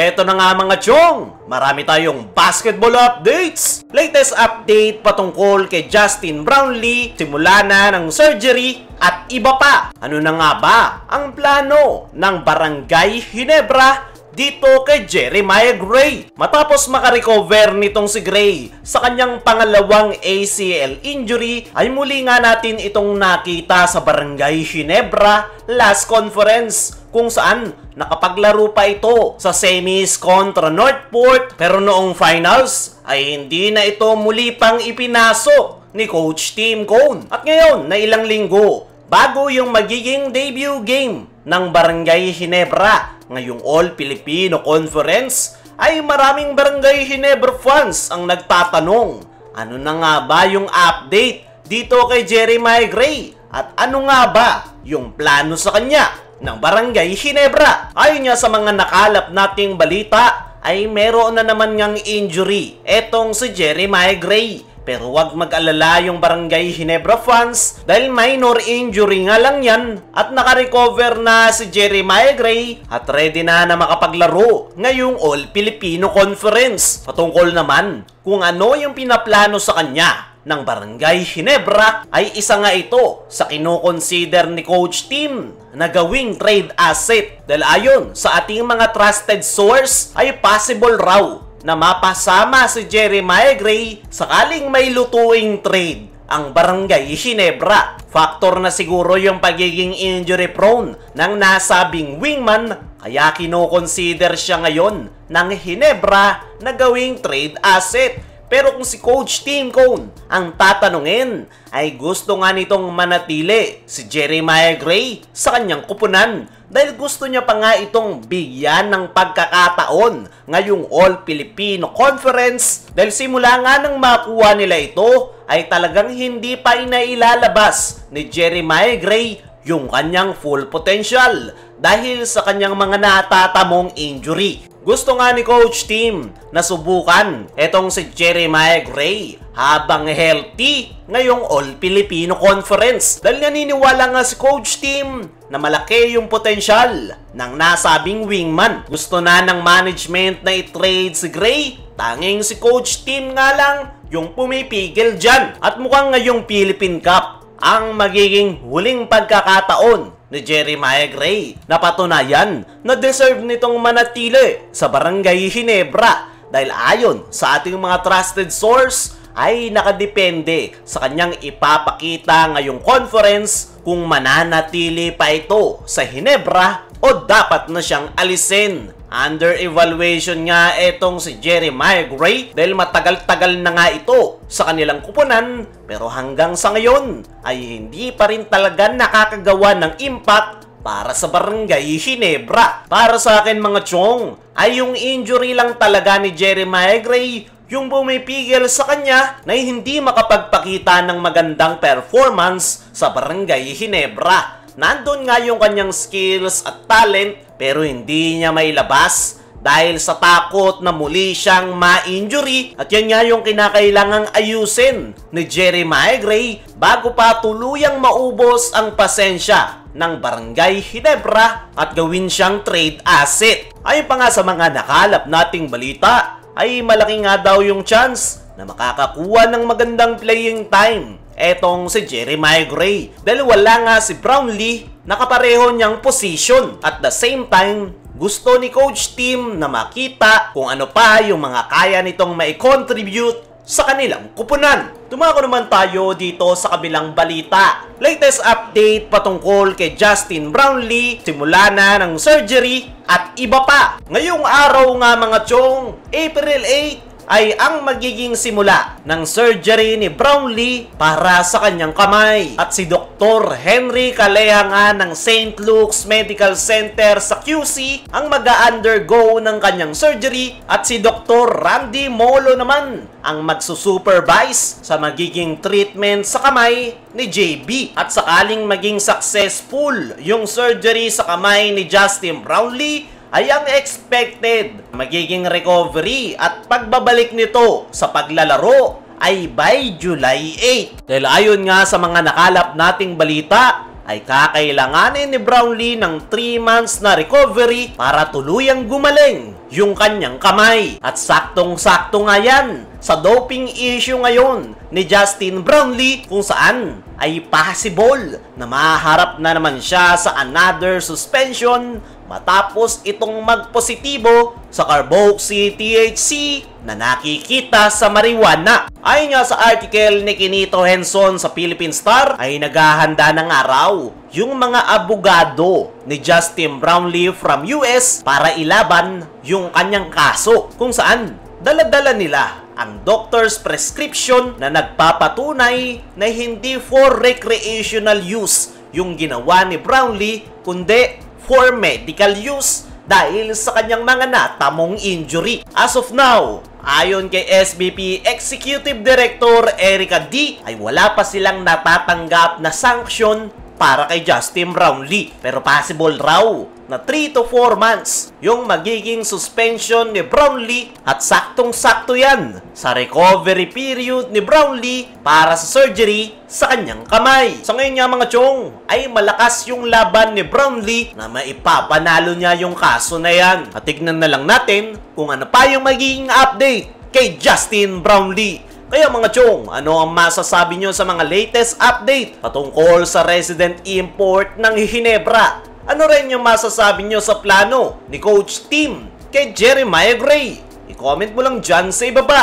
Eto na nga mga chong, marami tayong basketball updates. Latest update patungkol kay Justin Brownlee, simula na ng surgery at iba pa. Ano na nga ba ang plano ng Barangay Ginebra dito kay Jeremiah Gray? Matapos makarecover nitong si Gray sa kanyang pangalawang ACL injury, ay muli nga natin itong nakita sa Barangay Ginebra last conference, kung saan nakapaglaro pa ito sa semis kontra Northport, pero noong finals ay hindi na ito muli pang ipinasok ni Coach Tim Cone. At ngayon na ilang linggo bago yung magiging debut game ng Barangay Ginebra ngayong All-Filipino Conference, ay maraming Barangay Ginebra fans ang nagtatanong, ano na nga ba yung update dito kay Jeremiah Gray at ano nga ba yung plano sa kanya ng Barangay Ginebra. Ayon nga sa mga nakalap nating balita, ay meron na naman ngang injury etong si Jeremiah Gray. Pero wag mag-alala yung Barangay Ginebra fans dahil minor injury nga lang yan at nakarecover na si Jeremiah Gray at ready na makapaglaro ngayong All-Filipino Conference. Patungkol naman kung ano yung pinaplano sa kanya ng Barangay Ginebra, ay isa nga ito sa kinoconsider ni Coach Tim na gawing trade asset dahil ayon sa ating mga trusted source ay possible raw na mapasama si Jeremiah Gray sakaling may lutuing trade ang Barangay Ginebra. Factor na siguro yung pagiging injury prone ng nasabing wingman, kaya kinoconsider siya ngayon ng Ginebra na gawing trade asset. Pero kung si Coach Tim Cone ang tatanungin, ay gusto nga nitong manatili si Jeremiah Gray sa kanyang kupunan dahil gusto niya pa nga itong bigyan ng pagkakataon ngayong All-Filipino Conference dahil simula nga nang makuha nila ito ay talagang hindi pa inailalabas ni Jeremiah Gray yung kanyang full potential dahil sa kanyang mga natatamong injury. Gusto nga ni Coach Tim na subukan etong si Jeremiah Gray habang healthy ngayong All-Filipino Conference dahil naniniwala nga si Coach Tim na malaki yung potensyal ng nasabing wingman. Gusto na ng management na i-trade si Gray, tanging si Coach Tim nga lang yung pumipigil dyan. At mukhang ngayong Philippine Cup ang magiging huling pagkakataon ni Jeremiah Gray. Napatunayan na deserve nitong manatili sa Barangay Ginebra dahil ayon sa ating mga trusted source ay nakadepende sa kanyang ipapakita ngayong conference kung mananatili pa ito sa Ginebra o dapat na siyang alisin. Under evaluation nga etong si Jeremiah Gray dahil matagal-tagal na nga ito sa kanilang kupunan, pero hanggang sa ngayon ay hindi pa rin talaga nakakagawa ng impact para sa Barangay Ginebra. Para sa akin mga chong, ay yung injury lang talaga ni Jeremiah Gray yung bumipigil sa kanya na hindi makapagpakita ng magandang performance sa Barangay Ginebra. Nandun nga yung kanyang skills at talent pero hindi niya mailabas dahil sa takot na muli siyang ma-injury, at yan nga yung kinakailangang ayusin ni Jeremiah Gray bago pa tuluyang maubos ang pasensya ng Barangay Ginebra at gawin siyang trade asset. Ayon pa nga sa mga nakalap nating balita, ay malaki nga daw yung chance na makakakuha ng magandang playing time etong si Jeremiah Gray dahil wala nga si Brownlee na kapareho niyang position. At the same time, gusto ni Coach Tim na makita kung ano pa yung mga kaya nitong mai-contribute sa kanilang kupunan. Tumako naman tayo dito sa kabilang balita. Latest update patungkol kay Justin Brownlee, simula na ng surgery at iba pa. Ngayong araw nga mga chong, April 8, ay ang magiging simula ng surgery ni Brownlee para sa kanyang kamay. At si Dr. Henry Calleja nga ng St. Luke's Medical Center sa QC ang mag-undergo ng kanyang surgery, at si Dr. Randy Molo naman ang magsusupervise sa magiging treatment sa kamay ni JB. At sakaling maging successful yung surgery sa kamay ni Justin Brownlee, ay ang expected magiging recovery at pagbabalik nito sa paglalaro ay by July 8. Dahil ayon nga sa mga nakalap nating balita, ay kakailanganin ni Brownlee ng 3 months na recovery para tuluyang gumaling yung kanyang kamay. At saktong-sakto nga yan sa doping issue ngayon ni Justin Brownlee, kung saan ay possible na maharap na naman siya sa another suspension matapos itong magpositibo sa carboxy THC na nakikita sa marijuana. Ayon nga sa article ni Kinito Henson sa Philippine Star, ay naghahanda ng araw yung mga abogado ni Justin Brownlee from US para ilaban yung kanyang kaso, kung saan dala-dala nila ang doctor's prescription na nagpapatunay na hindi for recreational use yung ginawa ni Brownlee, kundi for medical use dahil sa kanyang mga natamong injury. As of now, ayon kay SBP Executive Director Erica D, ay wala pa silang natatanggap na sanction para kay Justin Brownlee. Pero possible raw na 3 to 4 months yung magiging suspension ni Brownlee, at saktong-sakto yan sa recovery period ni Brownlee para sa surgery sa kanyang kamay. Sa ngayon nga mga chong, ay malakas yung laban ni Brownlee na maipapanalo niya yung kaso na yan. At tignan na lang natin kung ano pa yung magiging update kay Justin Brownlee. Kaya mga chong, ano ang masasabi nyo sa mga latest update patungkol sa resident import ng Ginebra? Ano rin yung masasabi nyo sa plano ni Coach Tim kay Jeremiah Gray? I-comment mo lang dyan sa ibaba.